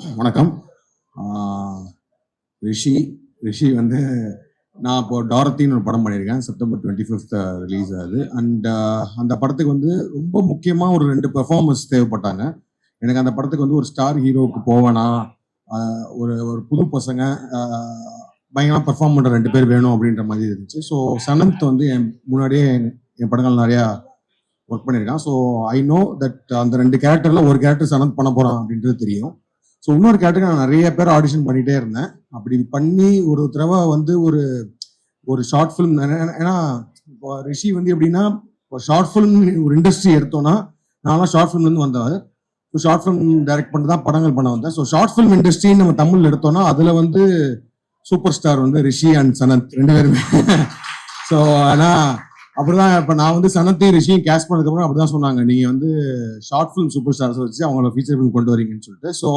வணக்கம். ரிஷி ரிஷி வந்து நான் இப்போ டாரத்தின்னு ஒரு படம் பண்ணியிருக்கேன். செப்டம்பர் 25th ரிலீஸ் ஆகுது. அண்ட் அந்த படத்துக்கு வந்து ரொம்ப முக்கியமாக ஒரு 2 பெர்ஃபார்மன்ஸ் தேவைப்பட்டாங்க. எனக்கு அந்த படத்துக்கு வந்து ஒரு ஸ்டார் ஹீரோவுக்கு போவேனா, ஒரு ஒரு புது பசங்க பயங்கரமாக பெர்ஃபார்ம் பண்ணுற 2 பேர் வேணும் அப்படின்ற மாதிரி இருந்துச்சு. ஸோ சனந்த் வந்து முன்னாடியே என் படங்கள் நிறையா ஒர்க் பண்ணியிருக்கான். ஸோ ஐ நோ தட் அந்த 2 கேரக்டரில் ஒரு கேரக்டர் சனந்த் பண்ண போகிறான் அப்படின்றது தெரியும். ஸோ இன்னொரு கேரக்டருக்கு நான் நிறைய பேர் ஆடிஷன் பண்ணிகிட்டே இருந்தேன். அப்படி பண்ணி ஒரு தடவை வந்து ஒரு ஒரு ஷார்ட் ஃபிலிம், ஏன்னா இப்போ ரிஷி வந்து எப்படின்னா ஒரு ஷார்ட் ஃபிலிம் ஒரு இண்டஸ்ட்ரி எடுத்தோன்னா, நான்லாம் ஷார்ட் ஃபிலிம்லேருந்து வந்தவர். ஸோ ஷார்ட் ஃபிலிம் டைரக்ட் பண்ணி தான் படங்கள் பண்ண வந்தேன். ஸோ ஷார்ட் ஃபிலிம் இண்டஸ்ட்ரின்னு நம்ம தமிழ் எடுத்தோன்னா அதில் வந்து சூப்பர் ஸ்டார் வந்து ரிஷி அண்ட் சனந்த் 2 பேருமே. ஸோ ஆனால் அப்படிதான் இப்போ நான் வந்து சனத்தையும் ரிஷியும் கேஸ்ட் பண்ணதுக்கப்புறம் அப்படி தான் சொன்னாங்க, நீங்கள் வந்து ஷார்ட் ஃபிலிம் சூப்பர் ஸ்டார்ஸ் வச்சு அவங்கள ஃபீச்சர் ஃபிலிம் கொண்டு வரீங்கன்னு சொல்லிட்டு. ஸோ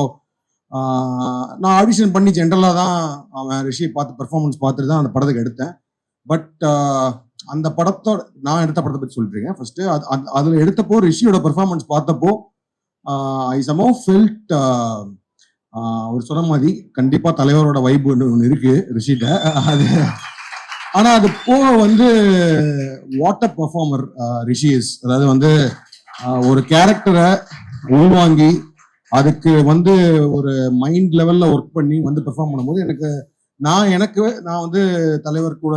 நான் ஆடிஷன் பண்ணி ஜென்ரலாக தான் அவன் ரிஷியை பார்த்து பெர்ஃபார்மன்ஸ் பார்த்துட்டு தான் அந்த படத்துக்கு எடுத்தேன். பட் அந்த படத்தோட நான் எடுத்த படத்தை பற்றி சொல்லிட்டுருக்கேன். ஃபர்ஸ்ட்டு அதில் எடுத்தப்போ ரிஷியோட பெர்ஃபார்மன்ஸ் பார்த்தப்போ ஐ சமோ ஃபெல்ட் அவர் சொன்ன மாதிரி கண்டிப்பாக தலைவரோட வைப் ஒன்று இருக்கு ரிஷிட்ட. அது ஆனால் அது போக வந்து வாட்டர் பெர்ஃபார்மர் ரிஷி இஸ். அதாவது வந்து ஒரு கேரக்டரை உள்வாங்கி அதுக்கு வந்து ஒரு மைண்ட் லெவல்ல ஒர்க் பண்ணி வந்து பெர்ஃபார்ம் பண்ணும்போது நான் வந்து தலைவர் கூட,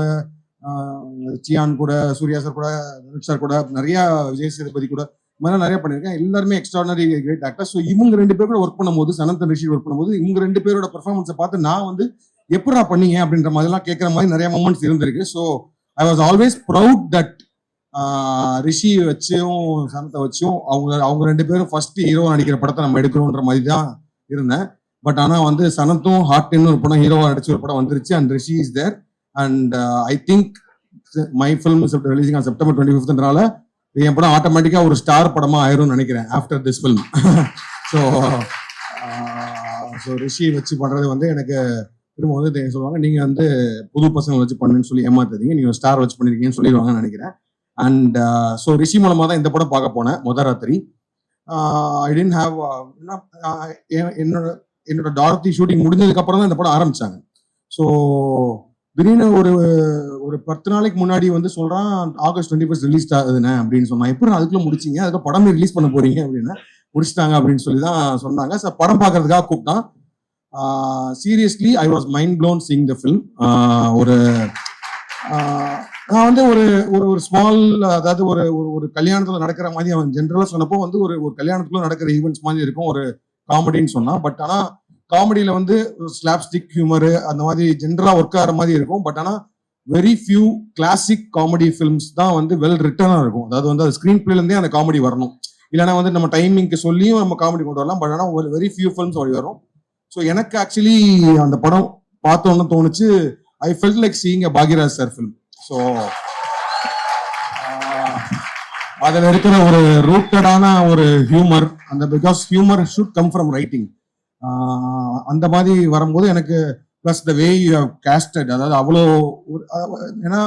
சியான் கூட, சூர்யா சார் கூட, தனுஷ் சார் கூட, நிறைய விஜய் சேதுபதி கூட இந்த மாதிரி நிறைய பண்ணியிருக்கேன். எல்லாருமே எக்ஸ்ட்ராடனரி கிரேட் ஆக்டர். ஸோ இவங்க 2 பேர் கூட ஒர்க் பண்ணும்போது, சனந்த் ரிஷி ஒர்க் பண்ணும்போது இவங்க 2 பேரோட பெர்ஃபார்மன்ஸை பார்த்து நான் வந்து எப்படா பண்ணீங்க அப்படின்ற மாதிரிலாம் கேட்குற மாதிரி நிறைய மொமெண்ட்ஸ் இருந்திருக்கு. So I was always proud that Rishi வச்சும் சனத்தை வச்சும் அவங்க 2 பேரும் ஃபர்ஸ்ட் ஹீரோ நடிக்கிற படத்தை நம்ம எடுக்கிறோன்ற மாதிரி தான் இருந்தேன். பட் ஆனால் வந்து சனத்தும் ஹார்ட்னு ஒரு படம் ஹீரோவா நடிச்ச ஒரு படம் வந்துருச்சு and Rishi is there. And I think my film releasing on September 25th என் படம் ஆட்டோமேட்டிக்கா ஒரு ஸ்டார் படமா ஆயிரும்னு நினைக்கிறேன் after this film. So Rishi வச்சு பண்றது வந்து எனக்கு திரும்ப வந்து சொல்லுவாங்க, நீங்க வந்து புது பசங்களை வச்சு பண்ணுன்னு சொல்லி ஏமாத்துறீங்க, நீங்க ஸ்டார் வச்சு பண்ணிருக்கீங்கன்னு சொல்லிடுவாங்கன்னு நினைக்கிறேன். அண்ட் ஸோ ரிஷி மூலமா தான் இந்த படம் பார்க்க போனேன் முதல் ராத்திரி. ஐ டென்ட் ஹாவ் என்னோட டாரத்தி ஷூட்டிங் முடிஞ்சதுக்கு அப்புறம் தான் இந்த படம் ஆரம்பிச்சாங்க. ஸோ திடீர்னு ஒரு 10 நாளைக்கு முன்னாடி வந்து சொல்றான் ஆகஸ்ட் 21 ரிலீஸ் ஆகுதுண்ணே அப்படின்னு சொன்னான். எப்படி அதுக்குள்ள முடிச்சிங்க, அதுக்கு படமே ரிலீஸ் பண்ண போறீங்க அப்படின்னா முடிச்சிட்டாங்க அப்படின்னு சொல்லி தான் சொன்னாங்க. ஸோ படம் பார்க்கறதுக்காக கூப்பிட்டான். Seriously I was mind blown seeing the film. நான் வந்து ஒரு ஸ்மால், அதாவது ஒரு கல்யாணத்துல நடக்கிற மாதிரி அவன் ஜென்ரலா சொன்னப்போ வந்து ஒரு கல்யாணத்துக்குள்ள நடக்கிற ஈவெண்ட்ஸ் மாதிரி இருக்கும் ஒரு காமெடின்னு சொன்னான். பட் ஆனா காமெடியில வந்து ஸ்லாப்ஸ்டிக் ஹியூமரு அந்த மாதிரி ஜென்ரலா ஒர்க் ஆகிற மாதிரி இருக்கும். பட் ஆனா very few classic comedy films தான் வந்து வெல் ரிட்டனா இருக்கும். அதாவது வந்து அது ஸ்கிரீன் பிளேல இருந்தே அந்த காமெடி வரணும், இல்லைன்னா வந்து நம்ம டைமிங்க்கு சொல்லியும் நம்ம காமெடி கொண்டு வரலாம். பட் ஆனால் ஒரு வெரி ஃபியூ ஃபிலிம்ஸ் அப்படி வரும். ஸோ எனக்கு ஆக்சுவலி அந்த படம் பார்த்தோன்னு தோணுச்சு, I felt like seeing a Bhagyaraj sir film. So அதில் இருக்கிற ஒரு ரூட்டடான ஒரு ஹியூமர், அந்த because humour should come from writing, அந்த மாதிரி வரும்போது எனக்கு plus the way you have casted, அதாவது அவ்வளோ ஏன்னா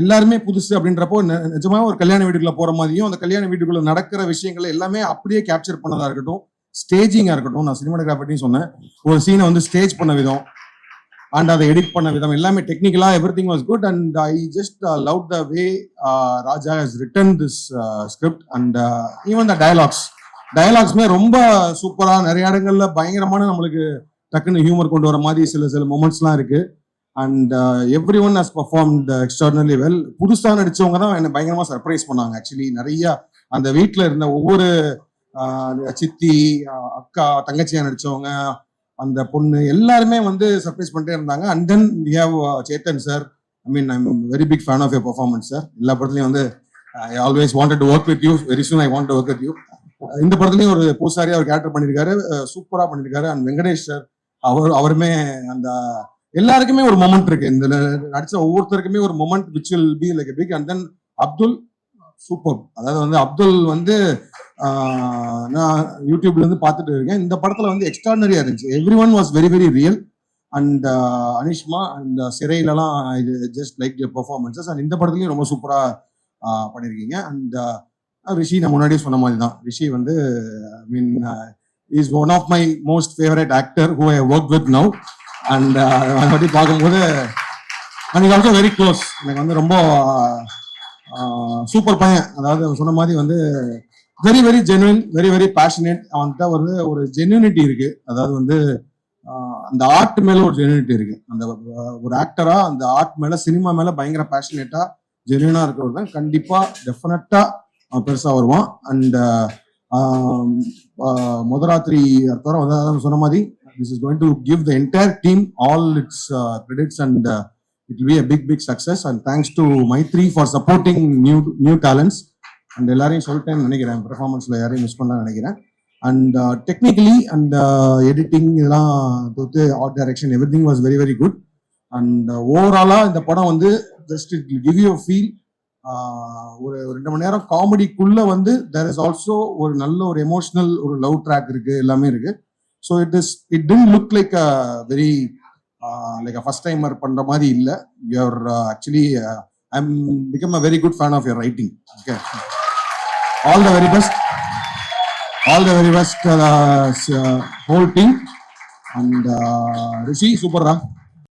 எல்லாருமே புதுசு அப்படின்றப்போ நிஜமாக ஒரு கல்யாண வீட்டுக்குள்ள போற மாதிரியும் அந்த கல்யாண வீட்டுக்குள்ள நடக்கிற விஷயங்கள் எல்லாமே அப்படியே கேப்சர் பண்ணதா இருக்கட்டும், ஸ்டேஜிங்கா இருக்கட்டும். நான் சினிமாட்டோகிராஃபர்ட்டையும் சொன்னேன், ஒரு சீனை வந்து ஸ்டேஜ் பண்ண விதம் அண்ட் அதை எடிட் பண்ண விதம் எல்லாமே டெக்னிக்கலா everything was good. And I just love the way Raja has written this script and even the டயலாக்ஸ்மே ரொம்ப சூப்பரா, நிறைய இடங்கள்ல பயங்கரமான நம்மளுக்கு டக்குன்னு ஹியூமர் கொண்டு வர மாதிரி சில மொமெண்ட்ஸ்லாம் இருக்கு. And every one has performed extraordinary well. புதுசாக நடிச்சவங்க தான் என்னை பயங்கரமா சர்ப்ரைஸ் பண்ணாங்க. ஆக்சுவலி நிறைய அந்த வீட்டில் இருந்த ஒவ்வொரு சித்தி, அக்கா, தங்கச்சியா நடிச்சவங்க, அந்த பொண்ணு எல்லாருமே வந்து சர்ப்ரைஸ் பண்ணிட்டே இருந்தாங்க. And then we have Chetan sir. I mean I am very big fan of your performance sir. எல்லா படத்துலையும் வந்து I always wanted to work with you, very soon I want to work with you. இந்த படத்துலையும் ஒரு பூசாரியா ஒரு character பண்ணியிருக்காரு, சூப்பரா பண்ணியிருக்காரு. அண்ட் வெங்கடேஷ் சார் அவருமே அந்த எல்லாருக்குமே ஒரு மொமெண்ட் இருக்கு, இந்த நடிச்ச ஒவ்வொருத்தருக்குமே ஒரு moment which will be like a big. And then Abdul super. அதாவது வந்து அப்துல் வந்து நான் யூடியூப்ல இருந்து பார்த்துட்டு இருக்கேன். இந்த படத்துல வந்து எக்ஸ்ட்ராடனரியா இருந்துச்சு. Every one was very very real. And Anishma and சிறையிலலாம் இது ஜஸ்ட் லைக் பெர்ஃபார்மன்சஸ். அண்ட் இந்த படத்துலயும் ரொம்ப சூப்பரா பண்ணியிருக்கீங்க. அண்ட் ரிஷி நான் முன்னாடியே சொன்ன மாதிரி தான். ரிஷி வந்து I mean is one of my most favourite actor who I work with now. And அதை பற்றி பார்க்கும்போது and is also very close. எனக்கு வந்து ரொம்ப சூப்பர் பையன். அதாவது சொன்ன மாதிரி வந்து very very genuine, very very passionate. அவன்கிட்ட வந்து ஒரு ஜென்யூனிட்டி இருக்கு. அதாவது வந்து அந்த ஆர்ட் மேல ஒரு ஜென்யூனிட்டி இருக்கு. அந்த ஒரு ஆக்டரா அந்த ஆர்ட் மேல, சினிமா மேல பயங்கர பேஷனேட்டா ஜென்யூனா இருக்கிறவர் தான் கண்டிப்பா டெஃபினட்டா அவன் பெருசா வருவான். அண்ட் முதராத்திரி தவிர வந்து சொன்ன மாதிரி this is going to give the entire team all its credits, and it will be a big success. And thanks to Maitri for supporting new talents. And எல்லாரையும் சொல்லிட்டேன்னு நினைக்கிறேன், பெர்ஃபார்மன்ஸ்ல யாரையும் மிஸ் பண்ணலாம் நினைக்கிறேன். அண்ட் டெக்னிக்கலி அண்ட் எடிட்டிங் இதெல்லாம் art direction every thing was very very good. And ஓவராலா இந்த படம் வந்து just it give you feel. ஒரு 2 மணி நேரம் காமெடிக்குள்ள வந்து தேர் இஸ் ஆல்சோ ஒரு நல்ல ஒரு எமோஷனல் ஒரு லவ் ட்ராக் இருக்கு, எல்லாமே இருக்கு. So it didn't look like a very like a first timer பண்ற மாதிரி இல்ல. You are actually I'm become a very good fan of your writing. Okay, all the very best, whole team. And Rishi, super.